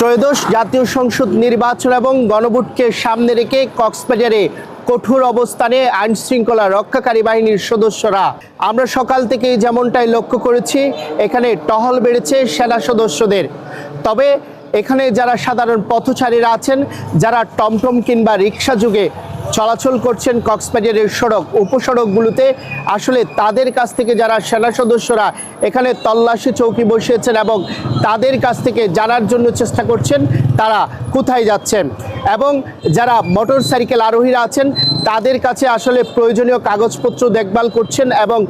ত্রয়োদশ জাতীয় সংসদ নির্বাচন এবং গণভোটকে সামনে রেখে কক্সবাজারে কঠোর অবস্থানে আইন শৃঙ্খলা রক্ষাকারী বাহিনীর সদস্যরা। আমরা সকাল থেকেই যেমনটাই লক্ষ্য করেছি, এখানে টহল বেড়েছে সেনা সদস্যদের। তবে এখানে যারা সাধারণ পথচারীরা আছেন, যারা টমটম কিংবা রিক্সা যুগে চলাচল করছেন কক্সবাজারের সড়ক উপসড়কগুলোতে, আসলে তাদের কাছ থেকে যারা সেনা সদস্যরা এখানে তল্লাশি চৌকি বসিয়েছেন এবং তাদের কাছ থেকে জানার জন্য চেষ্টা করছেন তারা কোথায় যাচ্ছেন, এবং যারা মোটর সাইকেল আরোহীরা আছেন তাদের কাছে আসলে প্রয়োজনীয় কাগজপত্র দেখভাল করছেন এবং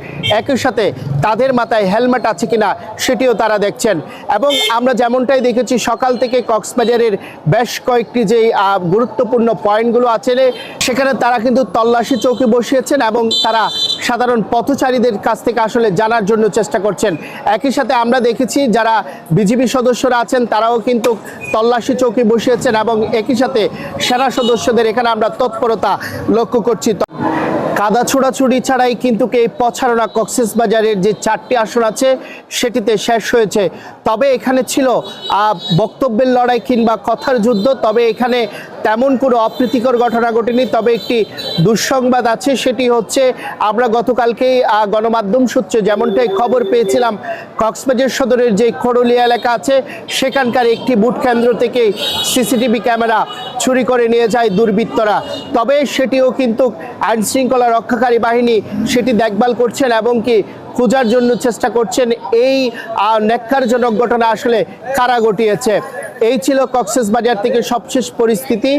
একই সাথে তাদের মাথায় হেলমেট আছে কিনা সেটিও তারা দেখছেন। এবং আমরা যেমনটাই দেখেছি সকাল থেকে কক্সবাজারের বেশ কয়েকটি যে গুরুত্বপূর্ণ পয়েন্টগুলো আছে সেখানে তারা কিন্তু তল্লাশি চৌকি বসিয়েছেন এবং তারা সাধারণ পথচারীদের কাছ থেকে আসলে জানার জন্য চেষ্টা করছেন। একই সাথে আমরা দেখেছি যারা বিজিবি সদস্যরা আছেন তারাও কিন্তু তল্লাশি চৌকি বসিয়েছেন এবং একই সাথে সেনা সদস্যদের এখানে আমরা তৎপরতা লক্ষ্য করছি। কাদা ছোড়াছুড়ি ছাড়াই কিন্তু এই প্রচারণা কক্সবাজারের যে 4টি আসন আছে সেটিতে শেষ হয়েছে। তবে এখানে ছিল বক্তব্যের লড়াই কিংবা কথার যুদ্ধ। তবে এখানে তেমন কোনো অপ্রীতিকর ঘটনা ঘটেনি। তবে একটি দুঃসংবাদ আছে, সেটি হচ্ছে আমরা গতকালকেই গণমাধ্যম সূত্রে যেমনটাই খবর পেয়েছিলাম, কক্সবাজার সদরের যে খড়লিয়া এলাকা আছে সেখানকার একটি ভোট কেন্দ্র থেকে সিসিটিভি ক্যামেরা চুরি করে নিয়ে যায় দুর্বৃত্তরা। তবে সেটিও কিন্তু আইন শৃঙ্খলা রক্ষাকারী বাহিনী সেটি দেখভাল করছেন এবং কি খোঁজার জন্য চেষ্টা করছেন এই ন্যাক্কারজনক ঘটনা আসলে কারা ঘটিয়েছে। এই ছিল কক্সবাজার থেকে সবশেষ পরিস্থিতি।